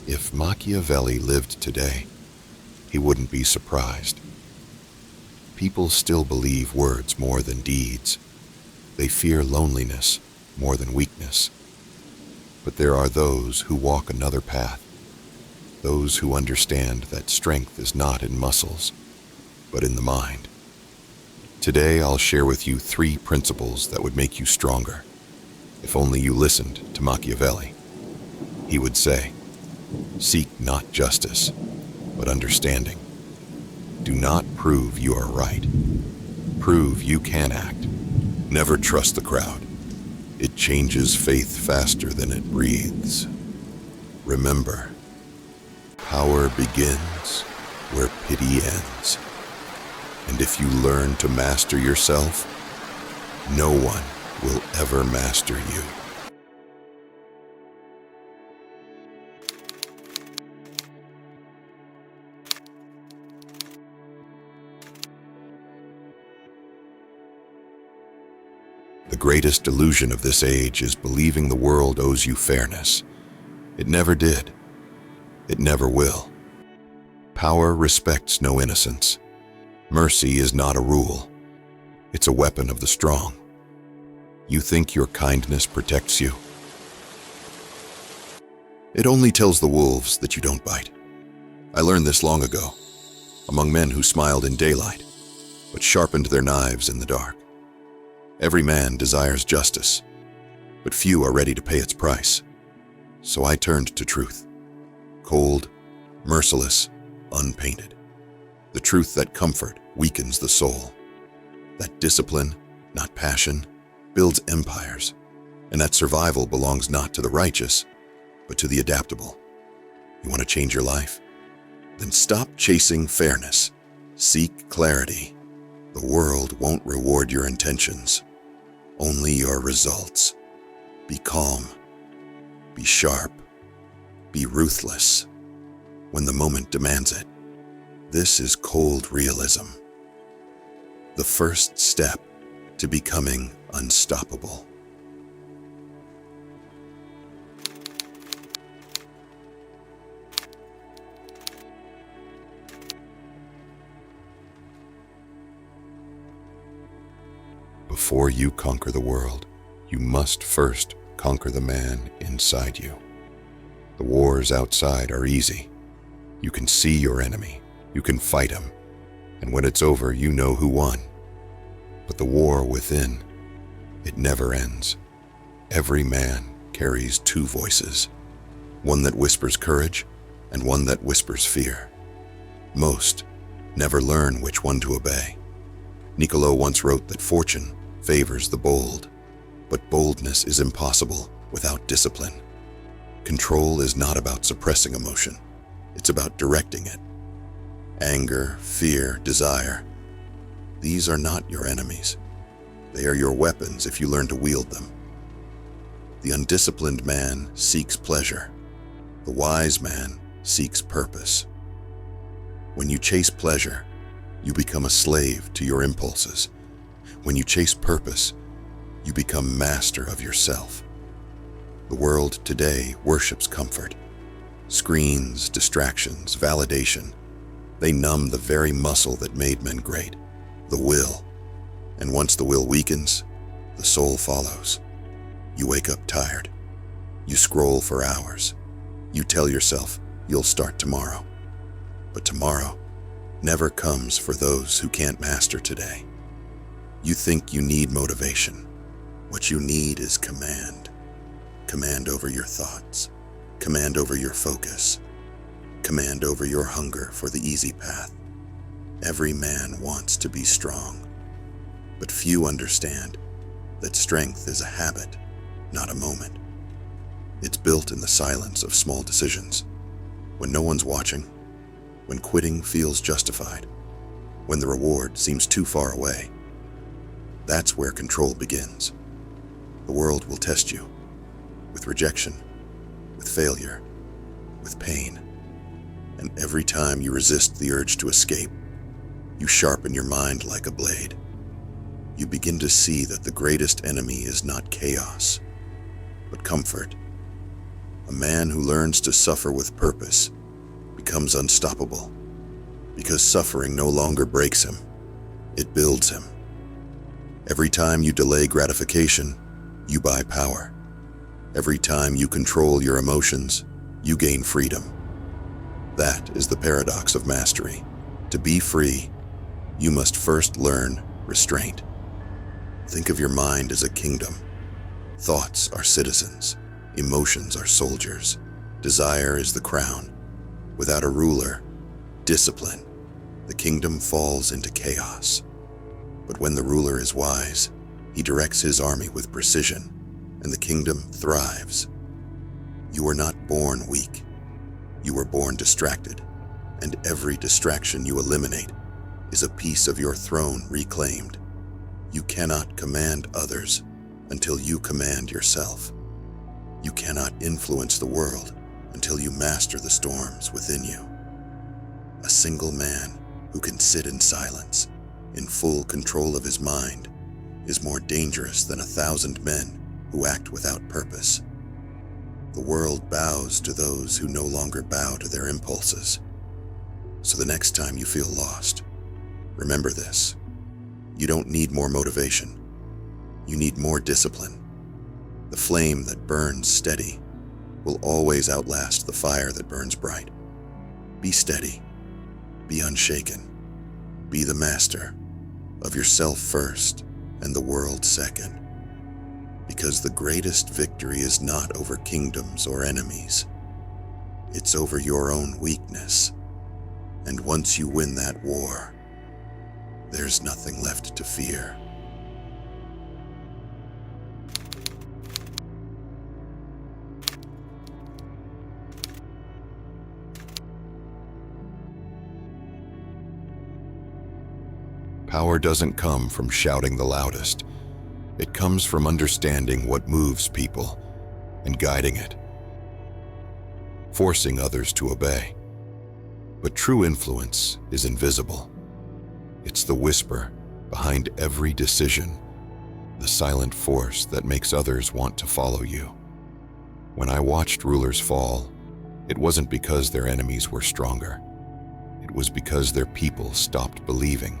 If Machiavelli lived today, he wouldn't be surprised. People still believe words more than deeds. They fear loneliness more than weakness. But there are those who walk another path, those who understand that strength is not in muscles, but in the mind. Today, I'll share with you 3 principles that would make you stronger. If only you listened to Machiavelli. He would say, seek not justice, but understanding. Do not prove you are right. Prove you can act. Never trust the crowd. It changes faith faster than it breathes. Remember, power begins where pity ends. And if you learn to master yourself, no one will ever master you. The greatest delusion of this age is believing the world owes you fairness. It never did. It never will. Power respects no innocence. Mercy is not a rule. It's a weapon of the strong. You think your kindness protects you? It only tells the wolves that you don't bite. I learned this long ago, among men who smiled in daylight, but sharpened their knives in the dark. Every man desires justice, but few are ready to pay its price. So I turned to truth. Cold, merciless, unpainted. The truth that comfort weakens the soul. That discipline, not passion, builds empires. And that survival belongs not to the righteous, but to the adaptable. You want to change your life? Then stop chasing fairness. Seek clarity. The world won't reward your intentions, only your results. Be calm. Be sharp. Be ruthless when the moment demands it. This is cold realism. The first step to becoming unstoppable. Before you conquer the world, you must first conquer the man inside you. The wars outside are easy. You can see your enemy. You can fight him. And when it's over, you know who won. But the war within, it never ends. Every man carries 2 voices, one that whispers courage and one that whispers fear. Most never learn which one to obey. Niccolò once wrote that fortune favors the bold, but boldness is impossible without discipline. Control is not about suppressing emotion. It's about directing it. Anger, fear, desire. These are not your enemies. They are your weapons if you learn to wield them. The undisciplined man seeks pleasure. The wise man seeks purpose. When you chase pleasure, you become a slave to your impulses. When you chase purpose, you become master of yourself. The world today worships comfort. Screens, distractions, validation. They numb the very muscle that made men great, the will. And once the will weakens, the soul follows. You wake up tired. You scroll for hours. You tell yourself you'll start tomorrow. But tomorrow never comes for those who can't master today. You think you need motivation. What you need is command. Command over your thoughts. Command over your focus. Command over your hunger for the easy path. Every man wants to be strong, but few understand that strength is a habit, not a moment. It's built in the silence of small decisions, when no one's watching, when quitting feels justified, when the reward seems too far away. That's where control begins. The world will test you, with rejection, with failure, with pain. And every time you resist the urge to escape, you sharpen your mind like a blade. You begin to see that the greatest enemy is not chaos, but comfort. A man who learns to suffer with purpose becomes unstoppable, because suffering no longer breaks him, it builds him. Every time you delay gratification, you buy power. Every time you control your emotions, you gain freedom. That is the paradox of mastery. To be free, you must first learn restraint. Think of your mind as a kingdom. Thoughts are citizens. Emotions are soldiers. Desire is the crown. Without a ruler, discipline, the kingdom falls into chaos. But when the ruler is wise, he directs his army with precision, and the kingdom thrives. You are not born weak. You were born distracted, and every distraction you eliminate is a piece of your throne reclaimed. You cannot command others until you command yourself. You cannot influence the world until you master the storms within you. A single man who can sit in silence, in full control of his mind, is more dangerous than 1,000 men who act without purpose. The world bows to those who no longer bow to their impulses. So the next time you feel lost, remember this: you don't need more motivation. You need more discipline. The flame that burns steady will always outlast the fire that burns bright. Be steady. Be unshaken. Be the master of yourself first and the world second. Because the greatest victory is not over kingdoms or enemies. It's over your own weakness. And once you win that war, there's nothing left to fear. Power doesn't come from shouting the loudest. It comes from understanding what moves people and guiding it, forcing others to obey. But true influence is invisible. It's the whisper behind every decision, the silent force that makes others want to follow you. When I watched rulers fall, it wasn't because their enemies were stronger. It was because their people stopped believing.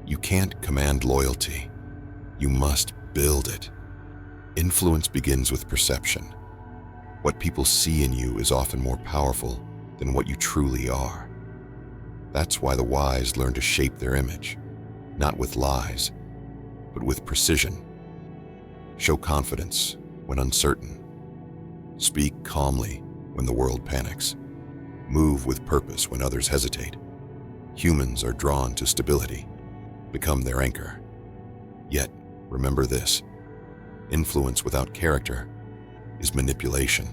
You can't command loyalty. You must build it. Influence begins with perception. What people see in you is often more powerful than what you truly are. That's why the wise learn to shape their image, not with lies, but with precision. Show confidence when uncertain. Speak calmly when the world panics. Move with purpose when others hesitate. Humans are drawn to stability. Become their anchor. Yet, remember this: influence without character is manipulation.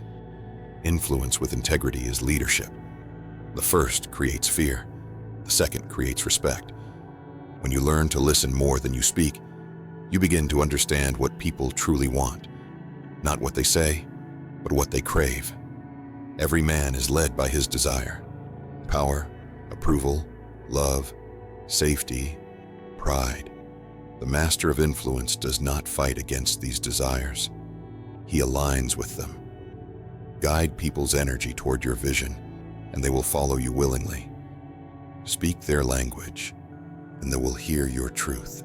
Influence with integrity is leadership. The first creates fear. The second creates respect. When you learn to listen more than you speak, you begin to understand what people truly want. Not what they say, but what they crave. Every man is led by his desire. Power, approval, love, safety, pride. The master of influence does not fight against these desires. He aligns with them. Guide people's energy toward your vision, and they will follow you willingly. Speak their language, and they will hear your truth.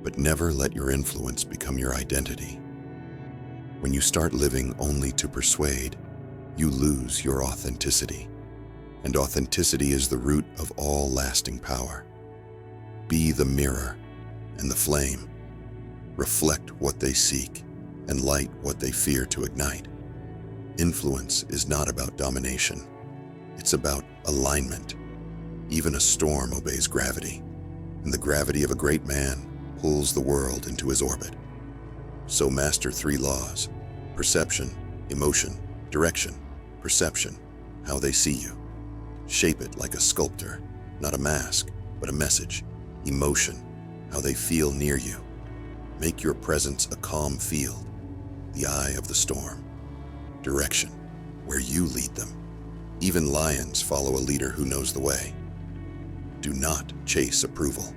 But never let your influence become your identity. When you start living only to persuade, you lose your authenticity. And authenticity is the root of all lasting power. Be the mirror and the flame. Reflect what they seek and light what they fear to ignite. Influence is not about domination. It's about alignment. Even a storm obeys gravity, and the gravity of a great man pulls the world into his orbit. So master 3 laws: perception, emotion, direction. Perception, how they see you. Shape it like a sculptor, not a mask, but a message. Emotion, how they feel near you. Make your presence a calm field, the eye of the storm. Direction, where you lead them. Even lions follow a leader who knows the way. Do not chase approval.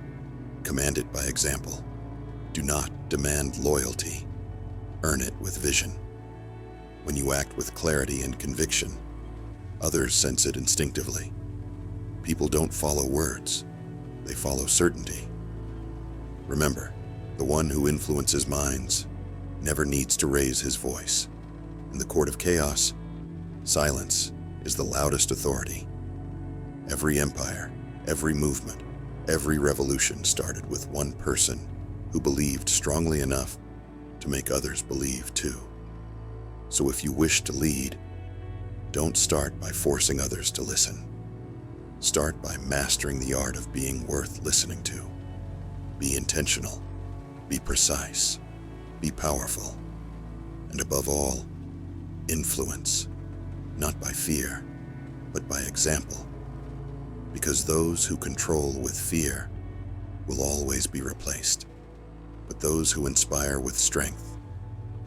Command it by example. Do not demand loyalty. Earn it with vision. When you act with clarity and conviction, others sense it instinctively. People don't follow words, they follow certainty. Remember, the one who influences minds never needs to raise his voice. In the court of chaos, silence is the loudest authority. Every empire, every movement, every revolution started with one person who believed strongly enough to make others believe too. So if you wish to lead, don't start by forcing others to listen. Start by mastering the art of being worth listening to. Be intentional, be precise, be powerful, and above all, influence, not by fear, but by example. Because those who control with fear will always be replaced. But those who inspire with strength,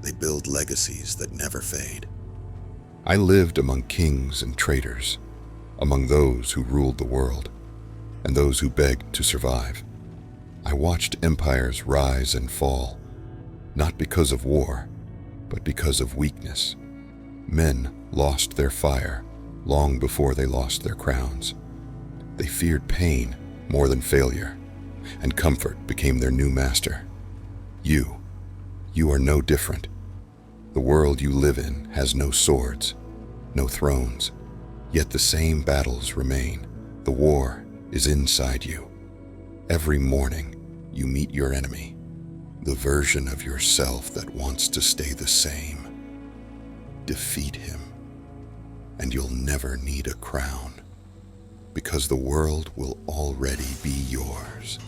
they build legacies that never fade. I lived among kings and traitors, among those who ruled the world, and those who begged to survive. I watched empires rise and fall, not because of war, but because of weakness. Men lost their fire long before they lost their crowns. They feared pain more than failure, and comfort became their new master. You are no different. The world you live in has no swords, no thrones, yet the same battles remain. The war is inside you. Every morning, you meet your enemy, the version of yourself that wants to stay the same. Defeat him, and you'll never need a crown, because the world will already be yours.